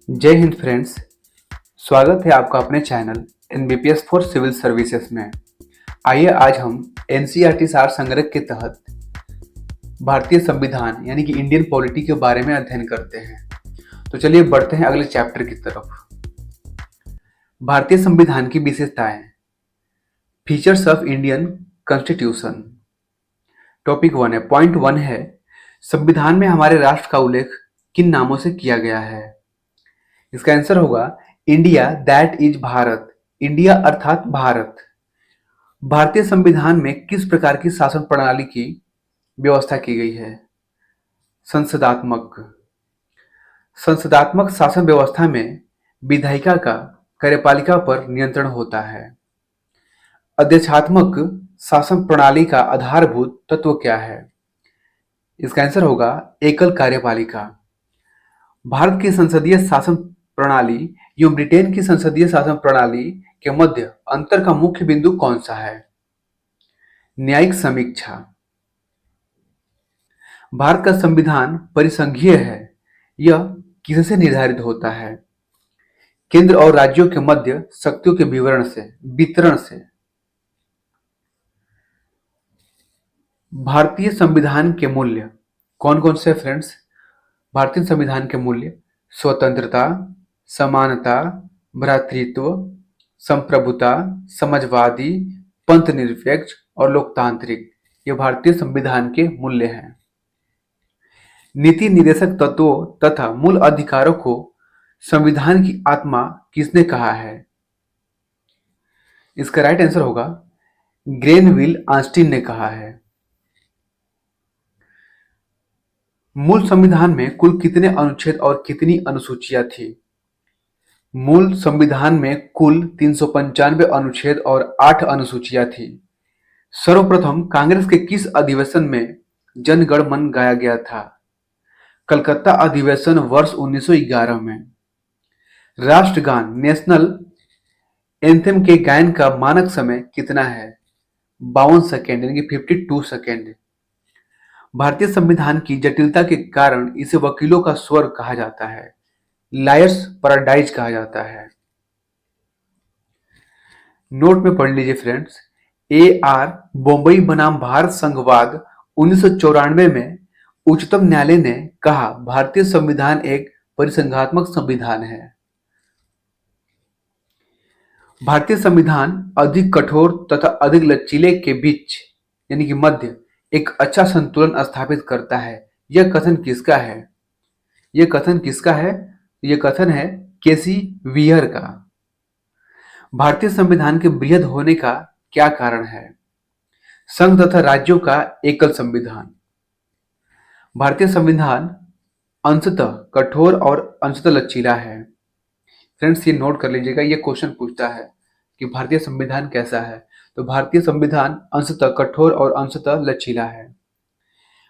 जय हिंद फ्रेंड्स। स्वागत है आपका अपने चैनल एनबीपीएस फॉर सिविल सर्विसेज में। आइए आज हम एनसीईआरटी सार संग्रह के तहत भारतीय संविधान यानी कि इंडियन पॉलिटी के बारे में अध्ययन करते हैं। तो चलिए बढ़ते हैं अगले चैप्टर की तरफ। भारतीय संविधान की विशेषताएं, features of Indian constitution. Topic 1 है, पॉइंट 1 है, संविधान में हमारे राष्ट्र का उल्लेख किन नामों से किया गया है। इसका आंसर होगा India that is Bharat. India अर्थात भारत। भारतीय संविधान में किस प्रकार की शासन प्रणाली की व्यवस्था की गई है। संसदात्मक। संसदात्मक शासन व्यवस्था में विधायिका का कार्यपालिका पर नियंत्रण होता है। अध्यक्षात्मक शासन प्रणाली का आधारभूत तत्व क्या है। इसका आंसर होगा एकल कार्यपालिका। भारत की संसदीय शासन प्रणाली एवं ब्रिटेन की संसदीय शासन प्रणाली के मध्य अंतर का मुख्य बिंदु कौन सा है। न्यायिक समीक्षा। भारत का संविधान परिसंघीय है, यह किससे निर्धारित होता है। केंद्र और राज्यों के मध्य शक्तियों के वितरण से। भारतीय संविधान के मूल्य कौन कौन से फ्रेंड्स। भारतीय संविधान के मूल्य स्वतंत्रता, समानता, भ्रातृत्व, संप्रभुता, समाजवादी, पंथ निरपेक्ष और लोकतांत्रिक, ये भारतीय संविधान के मूल्य हैं। नीति निर्देशक तत्वों तथा मूल अधिकारों को संविधान की आत्मा किसने कहा है। इसका राइट आंसर होगा ग्रेनविल ऑस्टिन ने कहा है। मूल संविधान में कुल कितने अनुच्छेद और कितनी अनुसूचियां थी। मूल संविधान में कुल 395 अनुच्छेद और 8 अनुसूचियां थी। सर्वप्रथम कांग्रेस के किस अधिवेशन में जनगण मन गाया गया था। कलकत्ता अधिवेशन वर्ष 1911 में। राष्ट्रगान नेशनल एंथम के गायन का मानक समय कितना है। 52 सेकेंड यानी कि 52 सेकेंड। भारतीय संविधान की जटिलता के कारण इसे वकीलों का स्वर्ग कहा जाता है, लायर्स पैराडाइज कहा जाता है। नोट में पढ़ लीजिए फ्रेंड्स। AR बम्बई बनाम भारत संघवाद 1994 में उच्चतम न्यायालय ने कहा भारतीय संविधान एक परिसंघात्मक संविधान है। भारतीय संविधान अधिक कठोर तथा अधिक लचीले के बीच यानी कि मध्य एक अच्छा संतुलन स्थापित करता है। यह कथन किसका है। यह कथन किसका है। यह कथन है केसी वियर का। भारतीय संविधान के बृहद होने का क्या कारण है। संघ तथा राज्यों का एकल संविधान। भारतीय संविधान अंशतः कठोर और अंशतः लचीला है। फ्रेंड्स ये नोट कर लीजिएगा, ये क्वेश्चन पूछता है कि भारतीय संविधान कैसा है। तो भारतीय संविधान अंशतः कठोर और अंशतः लचीला है।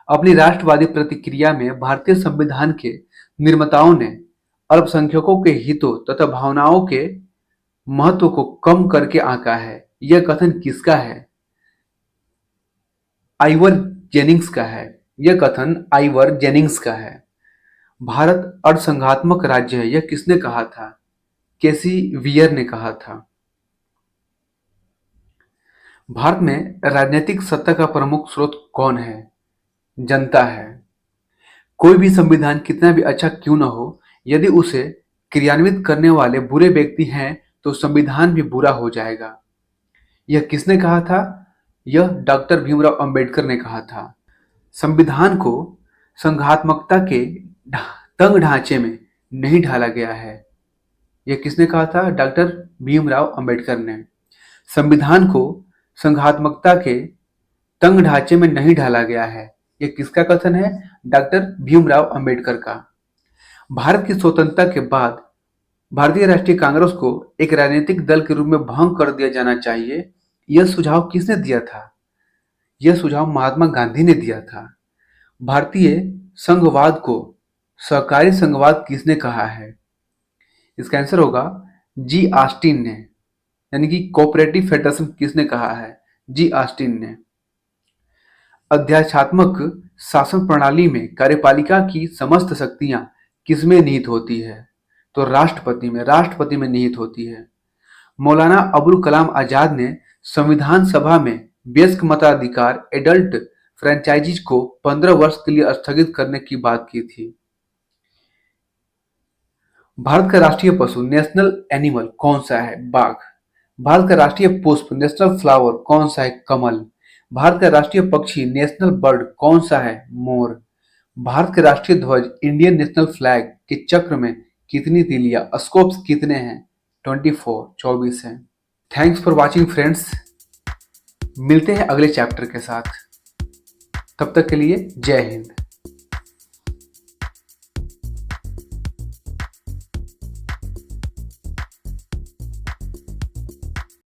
अपनी राष्ट्रवादी प्रतिक्रिया में भारतीय संविधान के निर्माताओं ने अल्पसंख्यकों के हितों तथा भावनाओं के महत्व को कम करके आंका है। यह कथन किसका है। आइवर जेनिंग्स का है। यह कथन आइवर जेनिंग्स का है। भारत अर्धसंघात्मक राज्य है, यह किसने कहा था। केसी वियर ने कहा था। भारत में राजनीतिक सत्ता का प्रमुख स्रोत कौन है। जनता है। कोई भी संविधान कितना भी अच्छा क्यों न हो, यदि उसे क्रियान्वित करने वाले बुरे व्यक्ति हैं तो संविधान भी बुरा हो जाएगा। यह किसने कहा था। यह डॉक्टर भीमराव अंबेडकर ने कहा था। संविधान को संघात्मकता के तंग ढांचे में नहीं ढाला गया है। यह किसने कहा था। डॉक्टर भीमराव अंबेडकर ने। संविधान को संघात्मकता के तंग ढांचे में नहीं ढाला गया है, यह किसका कथन है। डॉक्टर भीमराव अंबेडकर का। भारत की स्वतंत्रता के बाद भारतीय राष्ट्रीय कांग्रेस को एक राजनीतिक दल के रूप में भंग कर दिया जाना चाहिए, यह सुझाव किसने दिया था। यह सुझाव महात्मा गांधी ने दिया था। भारतीय संघवाद को सहकारी संघवाद किसने कहा है। इसका आंसर होगा जी ऑस्टिन ने, यानी कि कोऑपरेटिव फेडरेशन किसने कहा है। जी ऑस्टिन ने। अध्यादेशात्मक शासन प्रणाली में कार्यपालिका की समस्त शक्तियां किसमें निहित होती है। तो राष्ट्रपति में निहित होती है। मौलाना अबुल कलाम आजाद ने संविधान सभा में वयस्क मताधिकार एडल्ट फ्रेंचाइजीज को 15 वर्ष के लिए स्थगित करने की बात की थी। भारत का राष्ट्रीय पशु नेशनल एनिमल कौन सा है? बाघ। भारत का राष्ट्रीय पुष्प नेशनल फ्लावर कौन सा है? कमल। भारत का राष्ट्रीय पक्षी नेशनल बर्ड कौन सा है? मोर। भारत के राष्ट्रीय ध्वज इंडियन नेशनल फ्लैग के चक्र में कितनी तीलियां स्कोप्स कितने हैं? 24 हैं। Thanks for watching friends. मिलते हैं अगले चैप्टर के साथ। तब तक के लिए जय हिंद।